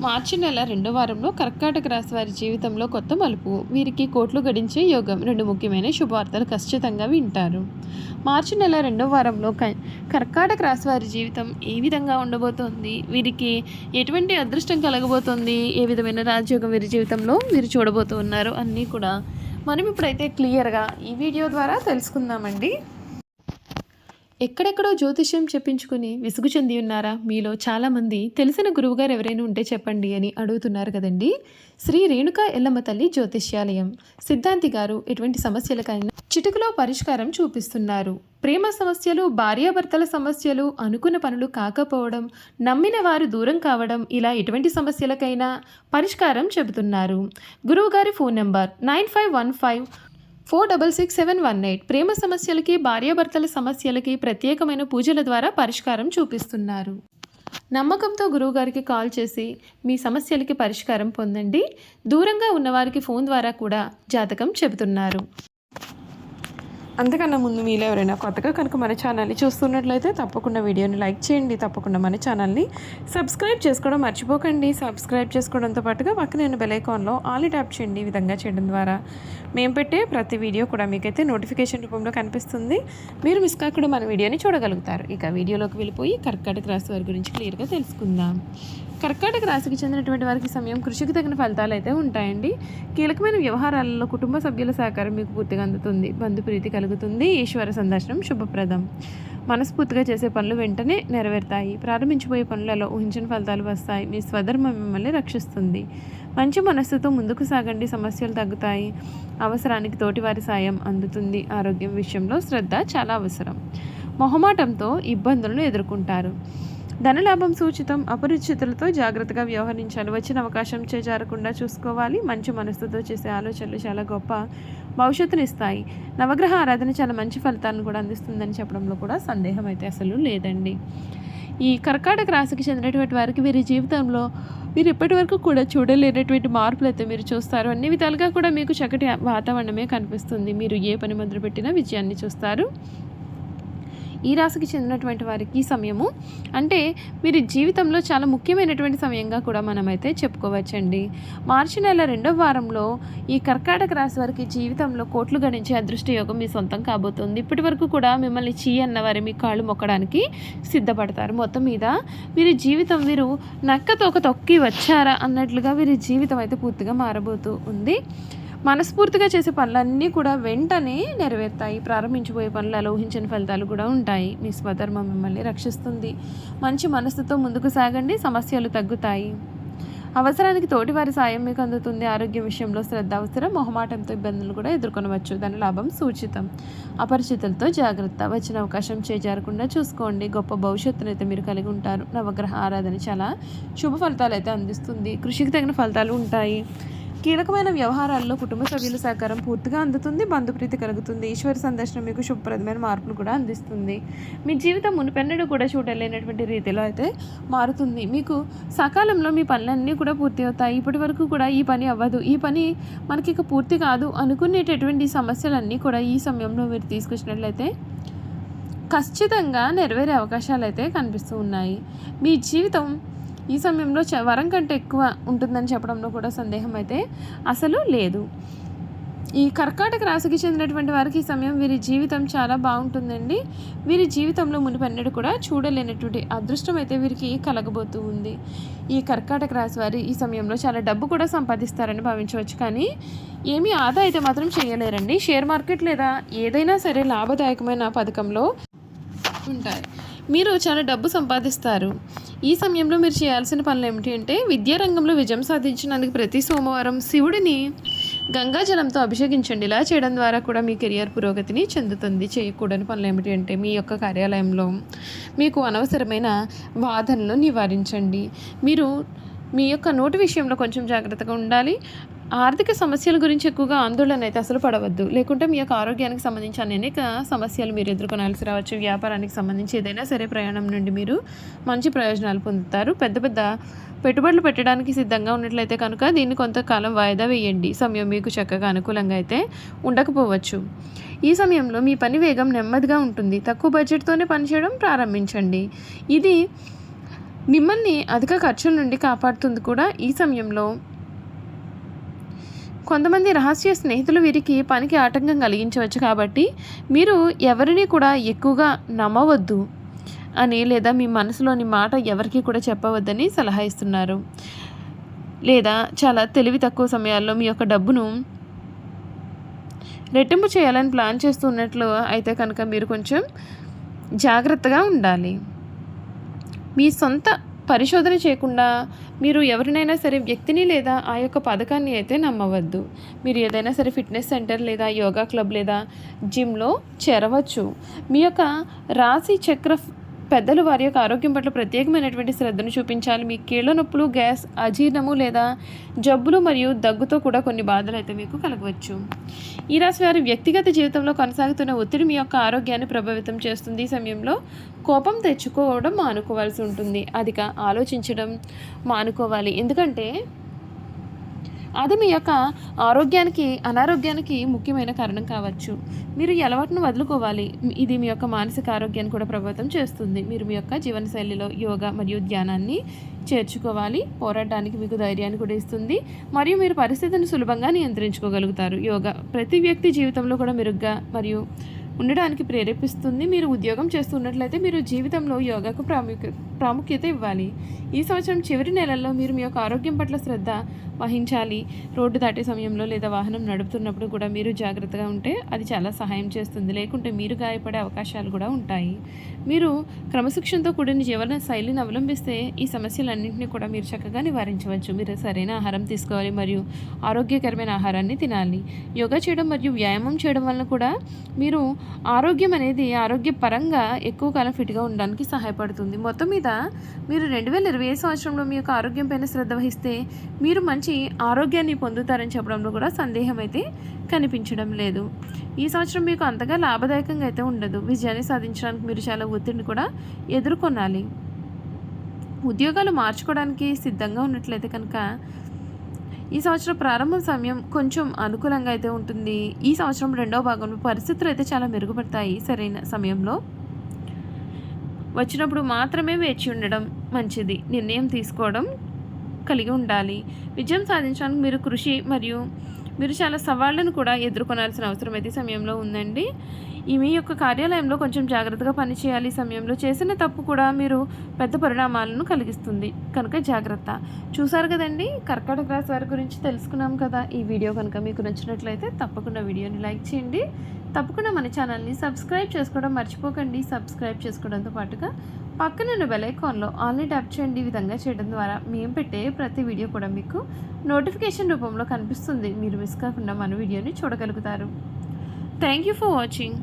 మార్చి నెల రెండో వారంలో కర్కాటక రాశి వారి జీవితంలో కొత్త మలుపు. వీరికి కోట్లు గడించే యోగం. రెండు ముఖ్యమైన శుభవార్తలు ఖచ్చితంగా వింటారు. మార్చి నెల రెండో వారంలో కర్కాటక రాశి వారి జీవితం ఏ విధంగా ఉండబోతోంది, వీరికి ఎటువంటి అదృష్టం కలగబోతోంది, ఏ విధమైన రాజయోగం వీరి జీవితంలో వీరు చూడబోతున్నారు అన్నీ కూడా మనం ఇప్పుడైతే క్లియర్గా ఈ వీడియో ద్వారా తెలుసుకుందామండి. ఎక్కడెక్కడో జ్యోతిష్యం చెప్పించుకుని విసుగు చెంది ఉన్నారా? మీలో చాలామంది తెలిసిన గురువుగారు ఎవరైనా ఉంటే చెప్పండి అని అడుగుతున్నారు కదండి. శ్రీ రేణుకా ఎల్లమ్మ తల్లి జ్యోతిష్యాలయం సిద్ధాంతి గారు ఎటువంటి సమస్యలకైనా చిటికలో పరిష్కారం చూపిస్తున్నారు. ప్రేమ సమస్యలు, భార్యాభర్తల సమస్యలు, అనుకున్న పనులు కాకపోవడం, నమ్మిన వారు దూరం కావడం, ఇలా ఎటువంటి సమస్యలకైనా పరిష్కారం చెబుతున్నారు. గురువుగారి ఫోన్ నెంబర్ 9515466718. ప్రేమ సమస్యలకి, భార్యాభర్తల సమస్యలకి ప్రత్యేకమైన పూజల ద్వారా పరిష్కారం చూపిస్తున్నారు. నమ్మకంతో గురువుగారికి కాల్ చేసి మీ సమస్యలకి పరిష్కారం పొందండి. దూరంగా ఉన్నవారికి ఫోన్ ద్వారా కూడా జాతకం చెబుతున్నారు. అంతకన్నా ముందు మీలో ఎవరైనా కొత్తగా కనుక మన ఛానల్ని చూస్తున్నట్లయితే తప్పకుండా వీడియోని లైక్ చేయండి. తప్పకుండా మన ఛానల్ని సబ్స్క్రైబ్ చేసుకోవడం మర్చిపోకండి. సబ్స్క్రైబ్ చేసుకోవడంతో పాటుగా పక్కన బెల్ ఐకాన్లో ఆల్ ట్యాప్ చేయండి. ఈ విధంగా చేయడం ద్వారా మేము పెట్టే ప్రతి వీడియో కూడా మీకైతే నోటిఫికేషన్ రూపంలో కనిపిస్తుంది. మీరు మిస్ కాకుండా మన వీడియోని చూడగలుగుతారు. ఇక వీడియోలోకి వెళ్ళిపోయి కర్కాటక రాశి వారి గురించి క్లియర్గా తెలుసుకుందాం. కర్కాటక రాశికి చెందినటువంటి వారికి సమయం కృషికి తగిన ఫలితాలు అయితే ఉంటాయండి. కీలకమైన వ్యవహారాలలో కుటుంబ సభ్యుల సహకారం మీకు పూర్తిగా అందుతుంది. బంధుప్రీతి కలుగుతుంది. ఈశ్వర సందర్శనం శుభప్రదం. మనస్ఫూర్తిగా చేసే పనులు వెంటనే నెరవేరుతాయి. ప్రారంభించబోయే పనులలో ఊహించిన ఫలితాలు వస్తాయి. మీ స్వధర్మం మిమ్మల్ని రక్షిస్తుంది. మంచి మనస్సుతో ముందుకు సాగండి. సమస్యలు తగ్గుతాయి. అవసరానికి తోటివారి సాయం అందుతుంది. ఆరోగ్యం విషయంలో శ్రద్ధ చాలా అవసరం. మొహమాటంతో ఇబ్బందులను ఎదుర్కొంటారు. ధనలాభం సూచితం. అపరిచితులతో జాగ్రత్తగా వ్యవహరించాలి. వచ్చిన అవకాశం చేజారకుండా చూసుకోవాలి. మంచి మనస్సుతో చేసే ఆలోచనలు చాలా గొప్ప భవిష్యత్తునిస్తాయి. నవగ్రహ ఆరాధన చాలా మంచి ఫలితాలను కూడా అందిస్తుందని చెప్పడంలో కూడా సందేహం అయితే అసలు లేదండి. ఈ కర్కాటక రాశికి చెందినటువంటి వారికి వీరి జీవితంలో మీరు ఇప్పటి వరకు కూడా చూడలేనటువంటి మార్పులు అయితే మీరు చూస్తారు. అన్ని విధాలుగా కూడా మీకు చక్కటి వాతావరణమే కనిపిస్తుంది. మీరు ఏ పని మొదలుపెట్టినా విజయాన్ని చూస్తారు. ఈ రాశికి చెందినటువంటి వారికి ఈ సమయము అంటే మీరు జీవితంలో చాలా ముఖ్యమైనటువంటి సమయంగా కూడా మనమైతే చెప్పుకోవచ్చండి. మార్చి నెల రెండవ వారంలో ఈ కర్కాటక రాశి వారికి జీవితంలో కోట్లు గడించే అదృష్ట యోగం మీ సొంతం కాబోతుంది. ఇప్పటి వరకు కూడా మిమ్మల్ని చీ అన్నవారు మీ కాళ్ళు మొక్కడానికి సిద్ధపడతారు. మొత్తం మీద వీరి జీవితం వీరు నక్కతోక తొక్కి వచ్చారా అన్నట్లుగా వీరి జీవితం అయితే పూర్తిగా మారబోతూ ఉంది. మనస్ఫూర్తిగా చేసే పనులన్నీ కూడా వెంటనే నెరవేరుతాయి. ప్రారంభించబోయే పనులలో ఊహించిన ఫలితాలు కూడా ఉంటాయి. మీ స్వధర్మం మిమ్మల్ని రక్షిస్తుంది. మంచి మనసుతో ముందుకు సాగండి. సమస్యలు తగ్గుతాయి. అవసరానికి తోటివారి సాయం మీకు అందుతుంది. ఆరోగ్యం విషయంలో శ్రద్ధ అవసరం. మొహమాటంతో ఇబ్బందులు కూడా ఎదుర్కొనవచ్చు. ధన లాభం సూచితం. అపరిచితులతో జాగ్రత్త. వచ్చిన అవకాశం చేజారకుండా చూసుకోండి. గొప్ప భవిష్యత్తునైతే మీరు కలిగి ఉంటారు. నవగ్రహ ఆరాధన చాలా శుభ ఫలితాలు అయితే అందిస్తుంది. కృషికి తగిన ఫలితాలు ఉంటాయి. కీలకమైన వ్యవహారాల్లో కుటుంబ సభ్యుల సహకారం పూర్తిగా అందుతుంది. బంధుప్రీతి కలుగుతుంది. ఈశ్వర సందర్శనం మీకు శుభప్రదమైన మార్పులు కూడా అందిస్తుంది. మీ జీవితం మునుపెన్నడూ కూడా చూడలేనటువంటి రీతిలో అయితే మారుతుంది. మీకు సకాలంలో మీ పనులన్నీ కూడా పూర్తి అవుతాయి. ఇప్పటి వరకు కూడా ఈ పని అవ్వదు, ఈ పని మనకి ఇక పూర్తి కాదు అనుకునేటటువంటి సమస్యలన్నీ కూడా ఈ సమయంలో మీరు తీసుకొచ్చినట్లయితే ఖచ్చితంగా నెరవేరే అవకాశాలు అయితే కనిపిస్తూ ఉన్నాయి. మీ జీవితం ఈ సమయంలో వరం కంటే ఎక్కువ ఉంటుందని చెప్పడంలో కూడా సందేహం అయితే అసలు లేదు. ఈ కర్కాటక రాశికి చెందినటువంటి వారికి ఈ సమయం వీరి జీవితం చాలా బాగుంటుందండి. వీరి జీవితంలో మునిపెన్నడూ కూడా చూడలేనటువంటి అదృష్టం అయితే వీరికి కలగబోతూ ఉంది. ఈ కర్కాటక రాశి వారి ఈ సమయంలో చాలా డబ్బు కూడా సంపాదిస్తారని భావించవచ్చు. కానీ ఏమీ ఆదా అయితే మాత్రం చేయలేరండి. షేర్ మార్కెట్ లేదా ఏదైనా సరే లాభదాయకమైన పథకంలో ఉంటాయి. మీరు చాలా డబ్బు సంపాదిస్తారు. ఈ సమయంలో మీరు చేయాల్సిన పనులు ఏమిటి అంటే విద్యారంగంలో విజయం సాధించడానికి ప్రతి సోమవారం శివుడిని గంగాజలంతో అభిషేకించండి. ఇలా చేయడం ద్వారా కూడా మీ కెరియర్ పురోగతిని చెందుతుంది. చేయకూడని పనులు ఏమిటి అంటే మీ యొక్క కార్యాలయంలో మీకు అనవసరమైన వాదనలు నివారించండి. మీరు మీ యొక్క నోటి విషయంలో కొంచెం జాగ్రత్తగా ఉండాలి. ఆర్థిక సమస్యల గురించి ఎక్కువగా ఆందోళన అయితే అసలు పడవద్దు. లేకుంటే మీ యొక్క ఆరోగ్యానికి సంబంధించి అనేక సమస్యలు మీరు ఎదుర్కొనాల్సి రావచ్చు. వ్యాపారానికి సంబంధించి ఏదైనా సరే ప్రయాణం నుండి మీరు మంచి ప్రయోజనాలు పొందుతారు. పెద్ద పెద్ద పెట్టుబడులు పెట్టడానికి సిద్ధంగా ఉన్నట్లయితే కనుక దీన్ని కొంతకాలం వాయిదా వేయండి. సమయం మీకు చక్కగా అనుకూలంగా అయితే ఉండకపోవచ్చు. ఈ సమయంలో మీ పని వేగం నెమ్మదిగా ఉంటుంది. తక్కువ బడ్జెట్తోనే పనిచేయడం ప్రారంభించండి. ఇది మిమ్మల్ని అధిక ఖర్చుల నుండి కాపాడుతుంది కూడా. ఈ సమయంలో కొంతమంది రహస్య స్నేహితులు వీరికి పనికి ఆటంకం కలిగించవచ్చు, కాబట్టి మీరు ఎవరిని కూడా ఎక్కువగా నమ్మవద్దు అని, లేదా మీ మనసులోని మాట ఎవరికి కూడా చెప్పవద్దని సలహా ఇస్తున్నారు. లేదా చాలా తెలివి తక్కువ సమయాల్లో మీ యొక్క డబ్బును రెట్టింపు చేయాలని ప్లాన్ చేస్తున్నట్లు అయితే కనుక మీరు కొంచెం జాగ్రత్తగా ఉండాలి. మీ సొంత పరిశోధన చేయకుండా మీరు ఎవరినైనా సరే వ్యక్తిని లేదా ఆ యొక్క పథకాన్ని అయితే నమ్మవద్దు. మీరు ఏదైనా సరే ఫిట్నెస్ సెంటర్ లేదా యోగా క్లబ్ లేదా జిమ్లో చేరవచ్చు. మీ యొక్క రాశి చక్ర పెద్దలు వారి యొక్క ఆరోగ్యం పట్ల ప్రత్యేకమైనటువంటి శ్రద్ధను చూపించాలి. మీ కీళ్ళ నొప్పులు, గ్యాస్, అజీర్ణము లేదా జబ్బులు మరియు దగ్గుతో కూడా కొన్ని బాధలు అయితే మీకు కలగవచ్చు. ఈ రాశి వారి వ్యక్తిగత జీవితంలో కొనసాగుతున్న ఒత్తిడి మీ యొక్క ఆరోగ్యాన్ని ప్రభావితం చేస్తుంది. ఈ సమయంలో కోపం తెచ్చుకోవడం మానుకోవాల్సి ఉంటుంది. అధిక ఆలోచించడం మానుకోవాలి, ఎందుకంటే అది మీ యొక్క ఆరోగ్యానికి, అనారోగ్యానికి ముఖ్యమైన కారణం కావచ్చు. మీరు ఈ అలవాటును వదులుకోవాలి. ఇది మీ యొక్క మానసిక ఆరోగ్యాన్ని కూడా ప్రభావితం చేస్తుంది. మీరు మీ యొక్క జీవనశైలిలో యోగా మరియు ధ్యానాన్ని చేర్చుకోవాలి. పోరాడడానికి మీకు ధైర్యాన్ని కూడా ఇస్తుంది మరియు మీరు పరిస్థితిని సులభంగా నియంత్రించుకోగలుగుతారు. యోగా ప్రతి వ్యక్తి జీవితంలో కూడా మెరుగ్గా మరియు ఉండడానికి ప్రేరేపిస్తుంది. మీరు ఉద్యోగం చేస్తున్నట్లయితే మీరు జీవితంలో యోగాకు ప్రాముఖ్యత ఇవ్వాలి. ఈ సంవత్సరం చివరి నెలల్లో మీరు మీ యొక్క ఆరోగ్యం పట్ల శ్రద్ధ వహించాలి. రోడ్డు దాటే సమయంలో లేదా వాహనం నడుపుతున్నప్పుడు కూడా మీరు జాగ్రత్తగా ఉంటే అది చాలా సహాయం చేస్తుంది. లేకుంటే మీరు గాయపడే అవకాశాలు కూడా ఉంటాయి. మీరు క్రమశిక్షణతో కూడిన జీవన శైలిని అవలంబిస్తే ఈ సమస్యలన్నింటినీ కూడా మీరు చక్కగా నివారించవచ్చు. మీరు సరైన ఆహారం తీసుకోవాలి మరియు ఆరోగ్యకరమైన ఆహారాన్ని తినాలి. యోగా చేయడం మరియు వ్యాయామం చేయడం వలన కూడా మీరు ఆరోగ్యం అనేది ఆరోగ్యపరంగా ఎక్కువ కాలం ఫిట్గా ఉండడానికి సహాయపడుతుంది. మొత్తం మీద మీరు 2020 సంవత్సరంలో మీ యొక్క ఆరోగ్యం పైన శ్రద్ధ వహిస్తే మీరు మంచి ఆరోగ్యాన్ని పొందుతారని చెప్పడంలో కూడా సందేహం అయితే కనిపించడం లేదు. ఈ సంవత్సరం మీకు అంతగా లాభదాయకంగా అయితే ఉండదు. విజయాన్ని సాధించడానికి మీరు చాలా ఒత్తిడిని కూడా ఎదుర్కొనాలి. ఉద్యోగాలు మార్చుకోవడానికి సిద్ధంగా ఉన్నట్లయితే కనుక ఈ సంవత్సరం ప్రారంభ సమయం కొంచెం అనుకూలంగా అయితే ఉంటుంది. ఈ సంవత్సరం రెండవ భాగంలో పరిస్థితులు అయితే చాలా మెరుగుపడతాయి. సరైన సమయంలో వచ్చినప్పుడు మాత్రమే వేచి ఉండడం మంచిది. నిర్ణయం తీసుకోవడం కలిగి ఉండాలి. విజయం సాధించడానికి మీరు కృషి మరియు మీరు చాలా సవాళ్లను కూడా ఎదుర్కొనాల్సిన అవసరం అయితే సమయంలో ఉందండి. మీ యొక్క కార్యాలయంలో కొంచెం జాగ్రత్తగా పనిచేయాలి. సమయంలో చేసిన తప్పు కూడా మీరు పెద్ద పరిణామాలను కలిగిస్తుంది కనుక జాగ్రత్త. చూసారు కదండి, కర్కాటక రాశి వారి గురించి తెలుసుకున్నాం కదా. ఈ వీడియో కనుక మీకు నచ్చినట్లయితే తప్పకుండా వీడియోని లైక్ చేయండి. తప్పకుండా మన ఛానల్ని సబ్స్క్రైబ్ చేసుకోవడం మర్చిపోకండి. సబ్స్క్రైబ్ చేసుకోవడంతో పాటుగా పక్కనున్న బెల్ ఐకాన్లో ఆల్ని ట్యాప్ చేయండి. ఈ విధంగా చేయడం ద్వారా మేము పెట్టే ప్రతి వీడియో కూడా మీకు నోటిఫికేషన్ రూపంలో కనిపిస్తుంది. మీరు మిస్ కాకుండా మన వీడియోని చూడగలుగుతారు. Thank you for watching.